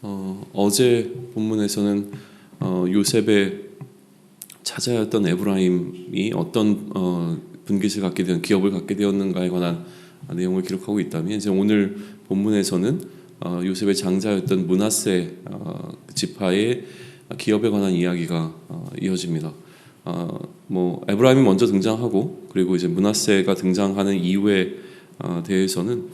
어제 본문에서는 요셉의 차자였던 에브라임이 어떤 분깃을 갖게 되었, 기업을 갖게 되었는가에 관한 내용을 기록하고 있다면, 이제 오늘 본문에서는 요셉의 장자였던 므낫세 지파의 기업에 관한 이야기가 이어집니다. 에브라임이 먼저 등장하고, 그리고 이제 므낫세가 등장하는 이유에 대해서는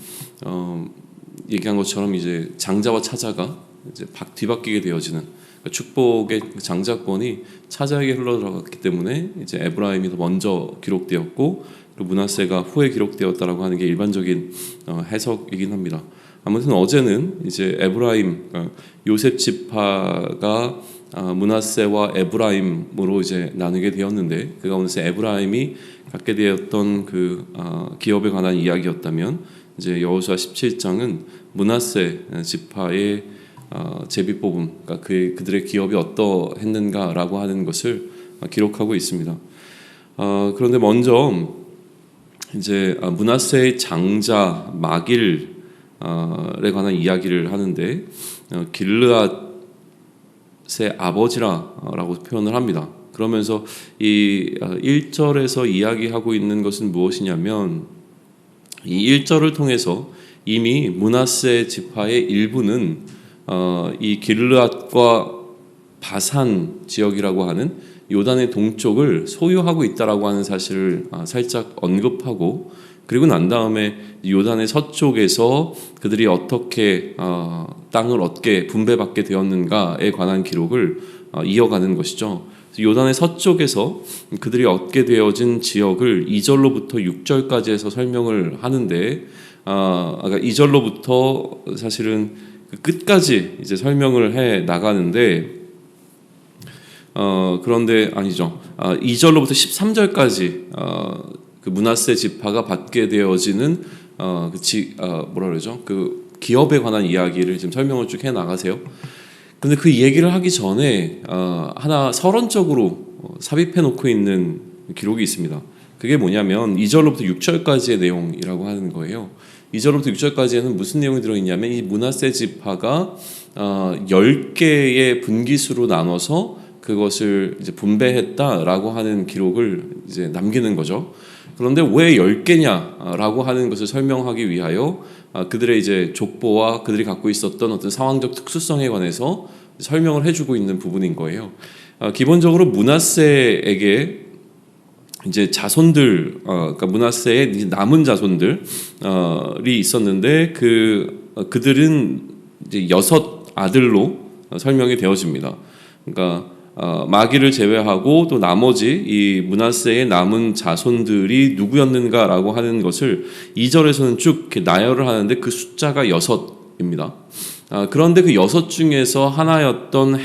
얘기한 것처럼 이제 장자와 차자가 이제 뒤바뀌게 되어지는, 그러니까 축복의 장자권이 차자에게 흘러들어갔기 때문에 이제 에브라임이 더 먼저 기록되었고, 그리고 므낫세가 후에 기록되었다라고 하는 게 일반적인 해석이긴 합니다. 아무튼 어제는 이제 에브라임, 요셉 지파가 므낫세와 에브라임으로 이제 나누게 되었는데, 그 가운데서 에브라임이 갖게 되었던 그 기업에 관한 이야기였다면, 이제 여호수아 17장은 므낫세 지파의 제비뽑음, 그러니까 그들의 기업이 어떠했는가라고 하는 것을 기록하고 있습니다. 그런데 먼저 이제 므낫세의 장자 마길에 관한 이야기를 하는데, 길르앗의 아버지라고 표현을 합니다. 그러면서 이 1절에서 이야기하고 있는 것은 무엇이냐면, 이 1절을 통해서 이미 므낫세 지파의 일부는 이 길르앗과 바산 지역이라고 하는 요단의 동쪽을 소유하고 있다라고 하는 사실을 살짝 언급하고, 그리고 난 다음에 요단의 서쪽에서 그들이 어떻게 땅을 얻게 분배받게 되었는가에 관한 기록을 이어가는 것이죠. 요단의 서쪽에서 그들이 얻게 되어진 지역을 2절로부터 6절까지 해서 설명을 하는데, 그러니까 2절로부터 사실은 그 끝까지 이제 설명을 해 나가는데, 그런데 아니죠. 2절로부터 13절까지 그 므낫세 지파가 받게 되어지는 뭐라 그러죠? 그 기업에 관한 이야기를 지금 설명을 쭉 해 나가세요. 근데 그 얘기를 하기 전에 하나 서론적으로 삽입해 놓고 있는 기록이 있습니다. 그게 뭐냐면 2절로부터 6절까지의 내용이라고 하는 거예요. 2절로부터 6절까지에는 무슨 내용이 들어있냐면, 이 므낫세 지파가 10개의 분깃으로 나눠서 그것을 이제 분배했다라고 하는 기록을 이제 남기는 거죠. 그런데 왜 10개냐라고 하는 것을 설명하기 위하여 그들의 이제 족보와 그들이 갖고 있었던 어떤 상황적 특수성에 관해서 설명을 해주고 있는 부분인 거예요. 기본적으로 므낫세에게 이제 자손들, 그러니까 므낫세의 남은 자손들이 있었는데, 그들은 이제 6 아들로 설명이 되어집니다. 그러니까 마기를 제외하고 또 나머지 이 므낫세의 남은 자손들이 누구였는가라고 하는 것을 2절에서는 쭉 이렇게 나열을 하는데, 그 숫자가 6입니다. 그런데 그 6 중에서 하나였던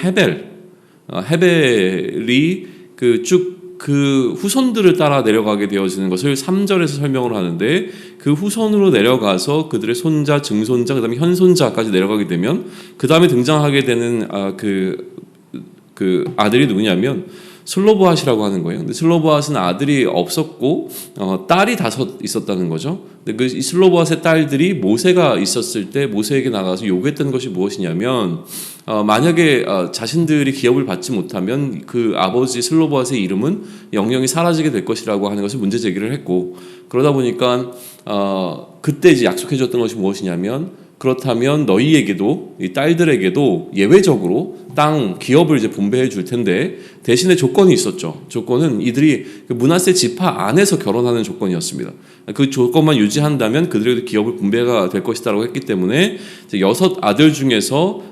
헤벨이 그 후손들을 따라 내려가게 되어지는 것을 3절에서 설명을 하는데, 그 후손으로 내려가서 그들의 손자, 증손자, 그다음에 현손자까지 내려가게 되면, 그 다음에 등장하게 되는 그 아들이 누구냐면 슬로보핫이라고 하는 거예요. 근데 슬로보핫은 아들이 없었고 딸이 5 있었다는 거죠. 근데 이 슬로보핫의 딸들이 모세가 있었을 때 모세에게 나가서 요구했던 것이 무엇이냐면, 만약에 자신들이 기업을 받지 못하면 그 아버지 슬로보핫의 이름은 영영이 사라지게 될 것이라고 하는 것을 문제 제기를 했고, 그러다 보니까 그때 이제 약속해줬던 것이 무엇이냐면, 그렇다면 너희에게도, 이 딸들에게도 예외적으로 땅 기업을 이제 분배해 줄 텐데, 대신에 조건이 있었죠. 조건은 이들이 그 므낫세 지파 안에서 결혼하는 조건이었습니다. 그 조건만 유지한다면 그들에게도 기업을 분배가 될 것이다라고 했기 때문에 6 아들 중에서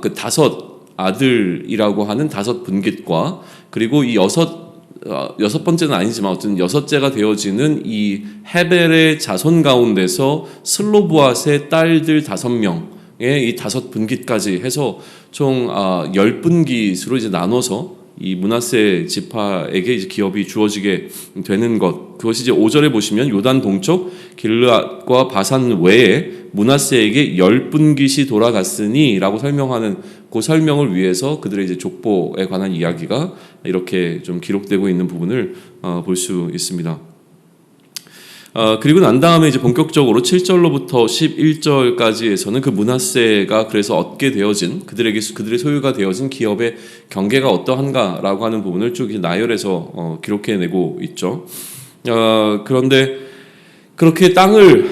그 5 아들이라고 하는 5 분깃과, 그리고 이 6번째는 아니지만 어쨌든 6째가 되어지는 이 헤벨의 자손 가운데서 슬로보핫의 딸들 5명의 이 5 분깃까지 해서 총 10분깃으로 이제 나눠서 이 므낫세 지파에게 이제 기업이 주어지게 되는 것, 그것이 이제 5절에 보시면 요단 동쪽 길르앗과 바산 외에 므낫세에게 10분깃이 돌아갔으니라고 설명하는 그 설명을 위해서 그들의 이제 족보에 관한 이야기가 이렇게 좀 기록되고 있는 부분을 볼 수 있습니다. 그리고 난 다음에 이제 본격적으로 7절로부터 11절까지에서는 그 므낫세가 그래서 얻게 되어진 그들의 소유가 되어진 기업의 경계가 어떠한가라고 하는 부분을 쭉 나열해서 기록해내고 있죠. 그런데 그렇게 땅을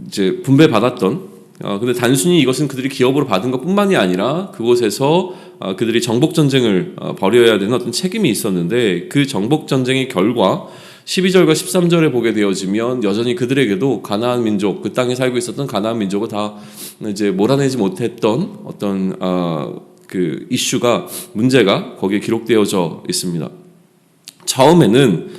이제 분배받았던 근데 단순히 이것은 그들이 기업으로 받은 것뿐만이 아니라 그곳에서 그들이 정복 전쟁을 벌여야 되는 어떤 책임이 있었는데 그 정복 전쟁의 결과 12절과 13절에 보게 되어지면 여전히 그들에게도 가나안 민족, 그 땅에 살고 있었던 가나안 민족을 다 이제 몰아내지 못했던 어떤 그 이슈가 문제가 거기에 기록되어져 있습니다. 처음에는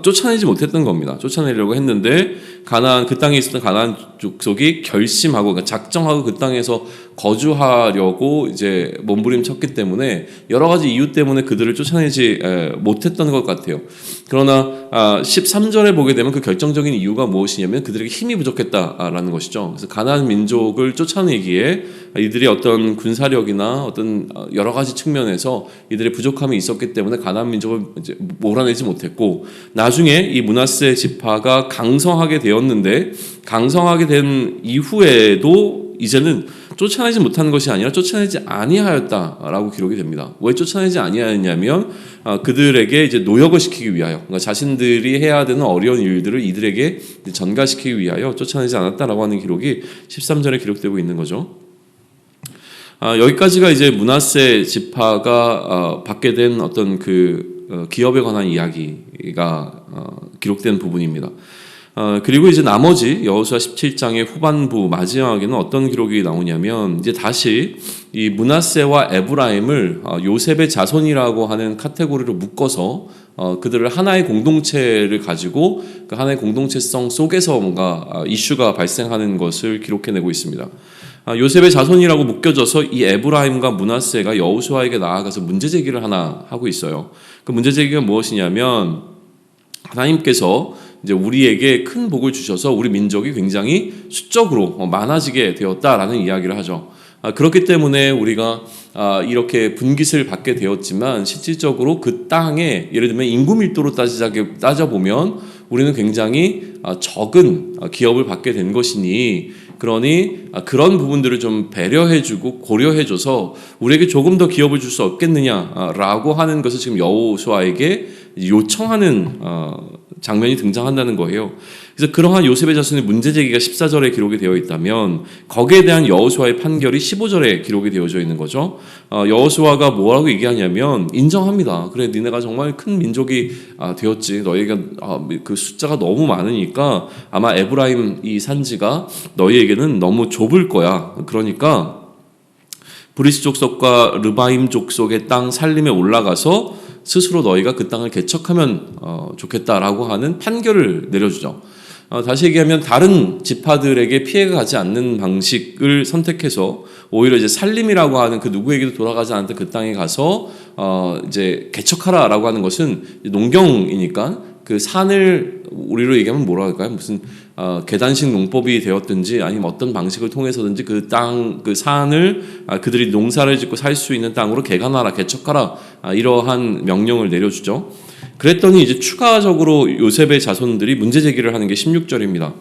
쫓아내지 못했던 겁니다. 쫓아내려고 했는데 그 땅에 있었던 가나안 족속이 결심하고 그러니까 작정하고 그 땅에서 거주하려고 이제 몸부림쳤기 때문에 여러 가지 이유 때문에 그들을 쫓아내지 못했던 것 같아요. 그러나 13절에 보게 되면 그 결정적인 이유가 무엇이냐면 그들에게 힘이 부족했다라는 것이죠. 그래서 가나안 민족을 쫓아내기에 이들이 어떤 군사력이나 어떤 여러 가지 측면에서 이들의 부족함이 있었기 때문에 가나안 민족을 이제 몰아내지 못했고 나중에 이 므낫세 지파가 강성하게 되었는데 강성하게 된 이후에도 이제는 쫓아내지 못한 것이 아니라 쫓아내지 아니하였다라고 기록이 됩니다. 왜 쫓아내지 아니하였냐면 그들에게 이제 노역을 시키기 위하여, 그러니까 자신들이 해야 되는 어려운 일들을 이들에게 전가시키기 위하여 쫓아내지 않았다라고 하는 기록이 13절에 기록되고 있는 거죠. 여기까지가 이제 므낫세 지파가 받게 된 어떤 그 기업에 관한 이야기가 기록된 부분입니다. 그리고 이제 나머지 여호수아 17장의 후반부 마지막에는 어떤 기록이 나오냐면 이제 다시 이 므낫세와 에브라임을 요셉의 자손이라고 하는 카테고리로 묶어서 그들을 하나의 공동체를 가지고 그 하나의 공동체성 속에서 뭔가 이슈가 발생하는 것을 기록해내고 있습니다. 요셉의 자손이라고 묶여져서 이 에브라임과 므낫세가 여호수아에게 나아가서 문제 제기를 하나 하고 있어요. 그 문제 제기가 무엇이냐면 하나님께서 이제 우리에게 큰 복을 주셔서 우리 민족이 굉장히 수적으로 많아지게 되었다라는 이야기를 하죠. 그렇기 때문에 우리가 이렇게 분깃을 받게 되었지만 실질적으로 그 땅에 예를 들면 인구 밀도로 따져보면 우리는 굉장히 적은 기업을 받게 된 것이니 그러니 그런 부분들을 좀 배려해주고 고려해줘서 우리에게 조금 더 기업을 줄 수 없겠느냐라고 하는 것을 지금 여호수아에게 요청하는 장면이 등장한다는 거예요. 그래서 그러한 요셉의 자손의 문제 제기가 14절에 기록이 되어 있다면 거기에 대한 여호수아의 판결이 15절에 기록이 되어져 있는 거죠. 여호수아가 뭐라고 얘기하냐면 인정합니다. 그래 니네가 정말 큰 민족이 되었지. 너희가 그 숫자가 너무 많으니까 아마 에브라임 이 산지가 너희에게는 너무 좁을 거야. 그러니까 브리스 족속과 르바임 족속의 땅 살림에 올라가서 스스로 너희가 그 땅을 개척하면 좋겠다라고 하는 판결을 내려주죠. 다시 얘기하면 다른 지파들에게 피해가 가지 않는 방식을 선택해서 오히려 이제 살림이라고 하는 그 누구에게도 돌아가지 않던 그 땅에 가서 이제 개척하라라고 하는 것은 농경이니까 그 산을 우리로 얘기하면 뭐라 할까요? 무슨 계단식 농법이 되었든지 아니면 어떤 방식을 통해서든지 그 땅, 그 산을 그들이 농사를 짓고 살 수 있는 땅으로 개간하라, 개척하라 이러한 명령을 내려주죠. 그랬더니 이제 추가적으로 요셉의 자손들이 문제 제기를 하는 게 16절입니다.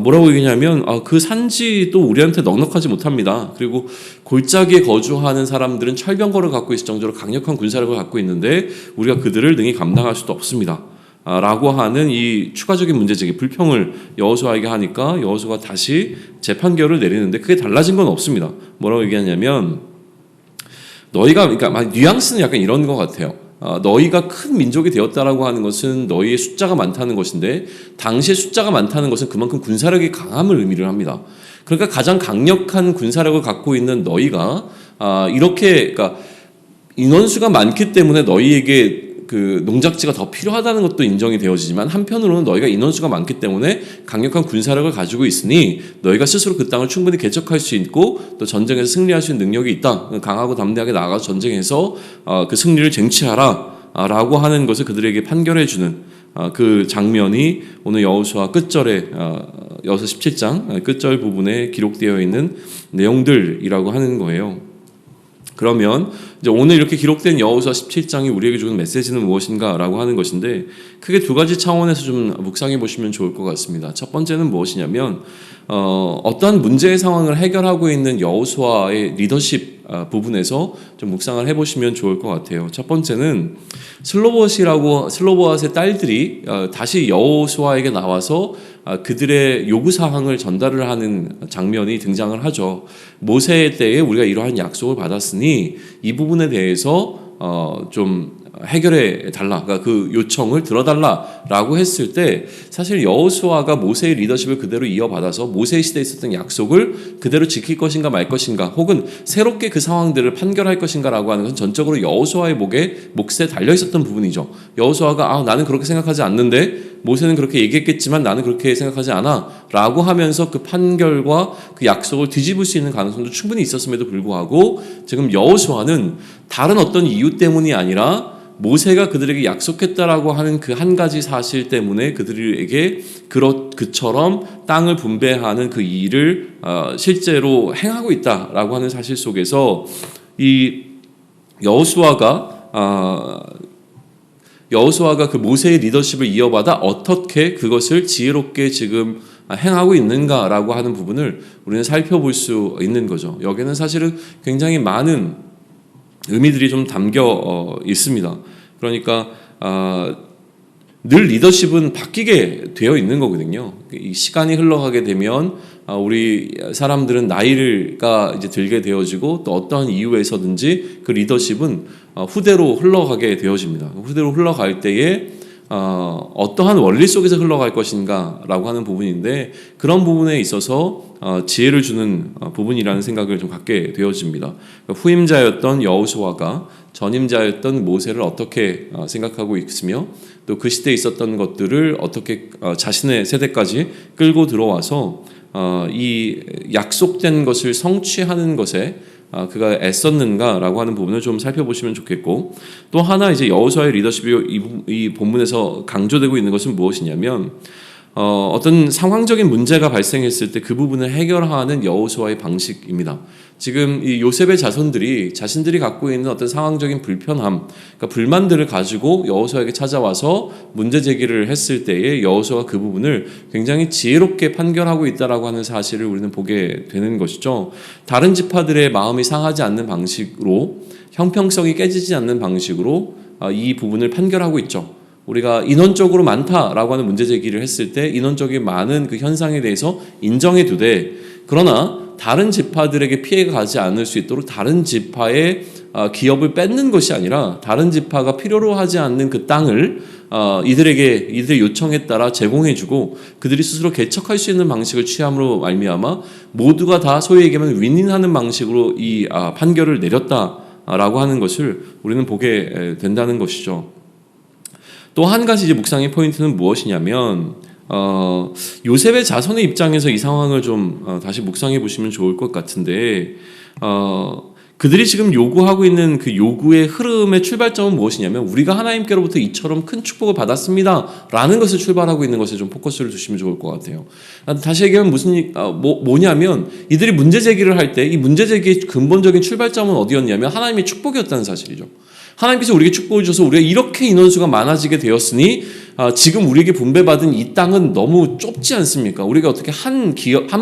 뭐라고 얘기냐면 그 산지도 우리한테 넉넉하지 못합니다. 그리고 골짜기에 거주하는 사람들은 철병거를 갖고 있을 정도로 강력한 군사력을 갖고 있는데 우리가 그들을 능히 감당할 수도 없습니다. 라고 하는 이 추가적인 문제 제기 불평을 여호수아에게 하니까 여호수아가 다시 재판결을 내리는데 그게 달라진 건 없습니다. 뭐라고 얘기하냐면 너희가 그러니까 뉘앙스는 약간 이런 것 같아요. 너희가 큰 민족이 되었다라고 하는 것은 너희의 숫자가 많다는 것인데 당시에 숫자가 많다는 것은 그만큼 군사력이 강함을 의미를 합니다. 그러니까 가장 강력한 군사력을 갖고 있는 너희가 이렇게 그러니까 인원수가 많기 때문에 너희에게 그 농작지가 더 필요하다는 것도 인정이 되어지지만 한편으로는 너희가 인원수가 많기 때문에 강력한 군사력을 가지고 있으니 너희가 스스로 그 땅을 충분히 개척할 수 있고 또 전쟁에서 승리할 수 있는 능력이 있다. 강하고 담대하게 나아가서 전쟁에서 그 승리를 쟁취하라 라고 하는 것을 그들에게 판결해 주는 그 장면이 오늘 여호수아 끝절에 여호수아 17장 끝절 부분에 기록되어 있는 내용들이라고 하는 거예요. 그러면 이제 오늘 이렇게 기록된 여호수아 17장이 우리에게 주는 메시지는 무엇인가라고 하는 것인데 크게 두 가지 차원에서 좀 묵상해 보시면 좋을 것 같습니다. 첫 번째는 무엇이냐면 어떠한 문제의 상황을 해결하고 있는 여호수아의 리더십 부분에서 좀 묵상을 해보시면 좋을 것 같아요. 첫 번째는 슬로보앗의 딸들이 다시 여호수아에게 나와서 그들의 요구사항을 전달을 하는 장면이 등장을 하죠. 모세 때에 우리가 이러한 약속을 받았으니 이 부분에 대해서 좀 해결해 달라, 그러니까 그 요청을 들어달라라고 했을 때 사실 여호수아가 모세의 리더십을 그대로 이어받아서 모세 시대에 있었던 약속을 그대로 지킬 것인가 말 것인가, 혹은 새롭게 그 상황들을 판결할 것인가라고 하는 것은 전적으로 여호수아의 몫에 달려 있었던 부분이죠. 여호수아가 나는 그렇게 생각하지 않는데 모세는 그렇게 얘기했겠지만 나는 그렇게 생각하지 않아 라고 하면서 그 판결과 그 약속을 뒤집을 수 있는 가능성도 충분히 있었음에도 불구하고 지금 여호수아는 다른 어떤 이유 때문이 아니라 모세가 그들에게 약속했다라고 하는 그 한 가지 사실 때문에 그들에게 그처럼 땅을 분배하는 그 일을 실제로 행하고 있다라고 하는 사실 속에서 이 여호수아가 그 모세의 리더십을 이어받아 어떻게 그것을 지혜롭게 지금 행하고 있는가라고 하는 부분을 우리는 살펴볼 수 있는 거죠. 여기는 사실은 굉장히 많은 의미들이 좀 담겨 있습니다. 그러니까 늘 리더십은 바뀌게 되어 있는 거거든요. 이 시간이 흘러가게 되면 우리 사람들은 나이가 이제 들게 되어지고 또 어떠한 이유에서든지 그 리더십은 후대로 흘러가게 되어집니다. 후대로 흘러갈 때에 어떠한 원리 속에서 흘러갈 것인가라고 하는 부분인데 그런 부분에 있어서 지혜를 주는 부분이라는 생각을 좀 갖게 되어집니다. 후임자였던 여호수아가 전임자였던 모세를 어떻게 생각하고 있으며 또 그 시대에 있었던 것들을 어떻게 자신의 세대까지 끌고 들어와서 이 약속된 것을 성취하는 것에 그가 애썼는가라고 하는 부분을 좀 살펴보시면 좋겠고, 또 하나 이제 여호수아의 리더십이 이 본문에서 강조되고 있는 것은 무엇이냐면 어떤 상황적인 문제가 발생했을 때 그 부분을 해결하는 여호수아의 방식입니다. 지금 이 요셉의 자손들이 자신들이 갖고 있는 어떤 상황적인 불편함, 그러니까 불만들을 가지고 여호수아에게 찾아와서 문제 제기를 했을 때에 여호수아가 그 부분을 굉장히 지혜롭게 판결하고 있다라고 하는 사실을 우리는 보게 되는 것이죠. 다른 지파들의 마음이 상하지 않는 방식으로, 형평성이 깨지지 않는 방식으로 이 부분을 판결하고 있죠. 우리가 인원적으로 많다라고 하는 문제 제기를 했을 때 인원적인 많은 그 현상에 대해서 인정해 두되, 그러나 다른 지파들에게 피해가 가지 않을 수 있도록 다른 지파의 기업을 뺏는 것이 아니라 다른 지파가 필요로 하지 않는 그 땅을 이들의 요청에 따라 제공해주고 그들이 스스로 개척할 수 있는 방식을 취함으로 말미암아 모두가 다 소위 얘기하면 윈윈하는 방식으로 이 판결을 내렸다라고 하는 것을 우리는 보게 된다는 것이죠. 또 한 가지 이제 묵상의 포인트는 무엇이냐면 요셉의 자손의 입장에서 이 상황을 좀 다시 묵상해 보시면 좋을 것 같은데, 그들이 지금 요구하고 있는 그 요구의 흐름의 출발점은 무엇이냐면 우리가 하나님께로부터 이처럼 큰 축복을 받았습니다 라는 것을 출발하고 있는 것에 좀 포커스를 두시면 좋을 것 같아요. 다시 얘기하면 뭐냐면 이들이 문제 제기를 할 때 이 문제 제기의 근본적인 출발점은 어디였냐면 하나님의 축복이었다는 사실이죠. 하나님께서 우리에게 축복을 주셔서 우리가 이렇게 인원수가 많아지게 되었으니 지금 우리에게 분배받은 이 땅은 너무 좁지 않습니까? 우리가 어떻게 한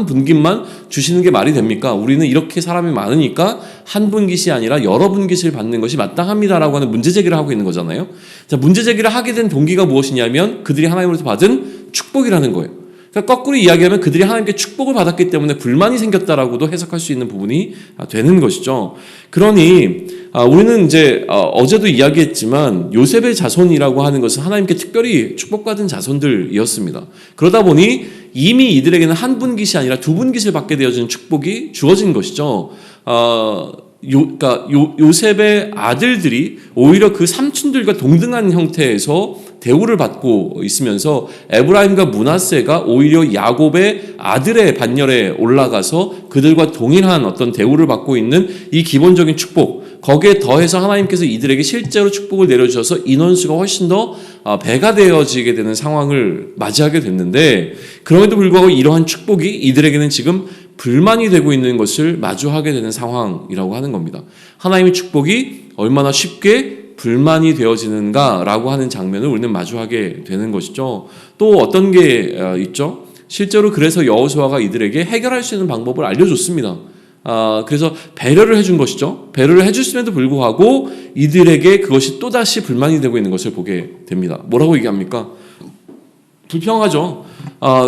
분깃만 주시는 게 말이 됩니까? 우리는 이렇게 사람이 많으니까 한 분깃이 아니라 여러 분깃을 받는 것이 마땅합니다라고 하는 문제 제기를 하고 있는 거잖아요. 자, 문제 제기를 하게 된 동기가 무엇이냐면 그들이 하나님으로부터 받은 축복이라는 거예요. 그러니까 거꾸로 이야기하면 그들이 하나님께 축복을 받았기 때문에 불만이 생겼다라고도 해석할 수 있는 부분이 되는 것이죠. 그러니 우리는 이제 어제도 이야기했지만 요셉의 자손이라고 하는 것은 하나님께 특별히 축복받은 자손들이었습니다. 그러다 보니 이미 이들에게는 한 분깃이 아니라 두 분깃을 받게 되어진 축복이 주어진 것이죠. 그러니까 요셉의 아들들이 오히려 그 삼촌들과 동등한 형태에서 대우를 받고 있으면서 에브라임과 므낫세가 오히려 야곱의 아들의 반열에 올라가서 그들과 동일한 어떤 대우를 받고 있는 이 기본적인 축복, 거기에 더해서 하나님께서 이들에게 실제로 축복을 내려주셔서 인원수가 훨씬 더 배가 되어지게 되는 상황을 맞이하게 됐는데, 그럼에도 불구하고 이러한 축복이 이들에게는 지금 불만이 되고 있는 것을 마주하게 되는 상황이라고 하는 겁니다. 하나님의 축복이 얼마나 쉽게 불만이 되어지는가라고 하는 장면을 우리는 마주하게 되는 것이죠. 또 어떤 게 있죠? 실제로 그래서 여호수아가 이들에게 해결할 수 있는 방법을 알려줬습니다. 그래서 배려를 해준 것이죠. 배려를 해줬음에도 불구하고 이들에게 그것이 또다시 불만이 되고 있는 것을 보게 됩니다. 뭐라고 얘기합니까? 불평하죠.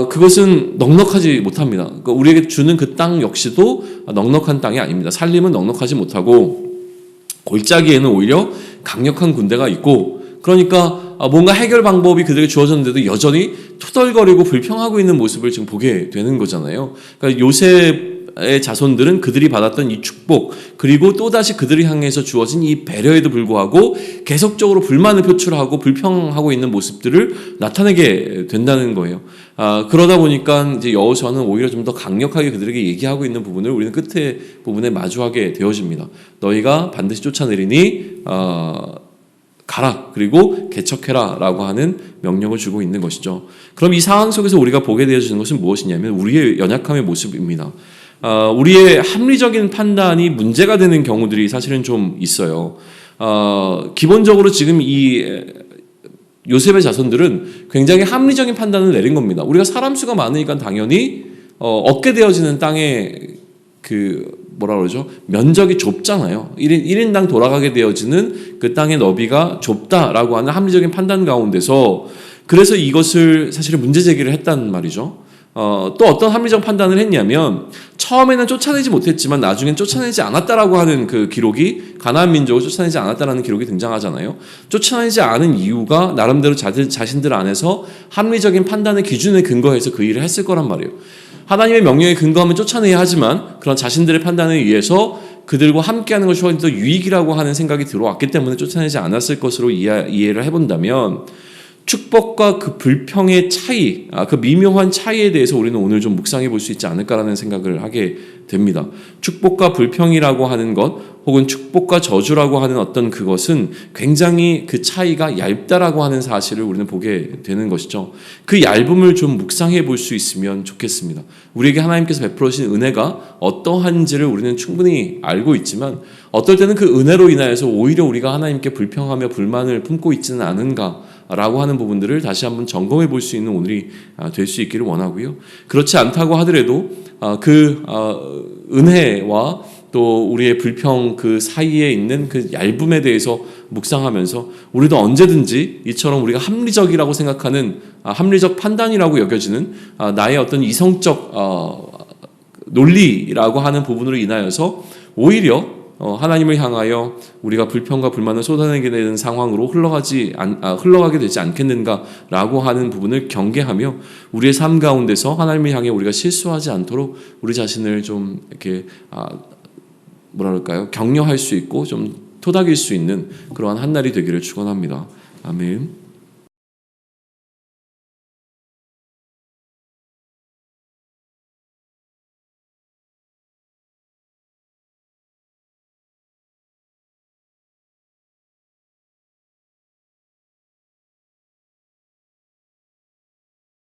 그것은 넉넉하지 못합니다. 그러니까 우리에게 주는 그 땅 역시도 넉넉한 땅이 아닙니다. 살림은 넉넉하지 못하고 골짜기에는 오히려 강력한 군대가 있고, 그러니까 뭔가 해결 방법이 그들에게 주어졌는데도 여전히 투덜거리고 불평하고 있는 모습을 지금 보게 되는 거잖아요. 그러니까 요셉의 자손들은 그들이 받았던 이 축복, 그리고 또다시 그들을 향해서 주어진 이 배려에도 불구하고 계속적으로 불만을 표출하고 불평하고 있는 모습들을 나타내게 된다는 거예요. 그러다 보니까 이제 여호수아는 오히려 좀 더 강력하게 그들에게 얘기하고 있는 부분을 우리는 끝에 부분에 마주하게 되어집니다. 너희가 반드시 쫓아내리니 가라, 그리고 개척해라 라고 하는 명령을 주고 있는 것이죠. 그럼 이 상황 속에서 우리가 보게 되어지는 것은 무엇이냐면 우리의 연약함의 모습입니다. 우리의 합리적인 판단이 문제가 되는 경우들이 사실은 좀 있어요. 기본적으로 지금 이 요셉의 자손들은 굉장히 합리적인 판단을 내린 겁니다. 우리가 사람 수가 많으니까 당연히 얻게 되어지는 땅의 뭐라 그러죠? 면적이 좁잖아요. 1인당 돌아가게 되어지는 그 땅의 너비가 좁다라고 하는 합리적인 판단 가운데서 그래서 이것을 사실은 문제 제기를 했단 말이죠. 또 어떤 합리적 판단을 했냐면 처음에는 쫓아내지 못했지만 나중엔 쫓아내지 않았다라고 하는 그 기록이, 가나안 민족을 쫓아내지 않았다라는 기록이 등장하잖아요. 쫓아내지 않은 이유가 나름대로 자신들 안에서 합리적인 판단의 기준에 근거해서 그 일을 했을 거란 말이에요. 하나님의 명령에 근거하면 쫓아내야 하지만 그런 자신들의 판단에 의해서 그들과 함께하는 것이 훨씬 더 유익이라고 하는 생각이 들어왔기 때문에 쫓아내지 않았을 것으로 이해를 해본다면 축복과 그 불평의 차이, 그 미묘한 차이에 대해서 우리는 오늘 좀 묵상해 볼 수 있지 않을까라는 생각을 하게 됩니다. 축복과 불평이라고 하는 것, 혹은 축복과 저주라고 하는 어떤 그것은 굉장히 그 차이가 얇다라고 하는 사실을 우리는 보게 되는 것이죠. 그 얇음을 좀 묵상해 볼 수 있으면 좋겠습니다. 우리에게 하나님께서 베풀어 주신 은혜가 어떠한지를 우리는 충분히 알고 있지만 어떨 때는 그 은혜로 인하여서 오히려 우리가 하나님께 불평하며 불만을 품고 있지는 않은가 라고 하는 부분들을 다시 한번 점검해 볼 수 있는 오늘이 될 수 있기를 원하고요. 그렇지 않다고 하더라도 은혜와 또 우리의 불평 그 사이에 있는 그 얇음에 대해서 묵상하면서 우리도 언제든지 이처럼 우리가 합리적이라고 생각하는 합리적 판단이라고 여겨지는 나의 어떤 이성적 논리라고 하는 부분으로 인하여서 오히려 하나님을 향하여 우리가 불평과 불만을 쏟아내게 되는 상황으로 흘러가게 되지 않겠는가라고 하는 부분을 경계하며 우리의 삶 가운데서 하나님을 향해 우리가 실수하지 않도록 우리 자신을 좀 이렇게 격려할 수 있고 좀 토닥일 수 있는 그러한 한 날이 되기를 축원합니다. 아멘.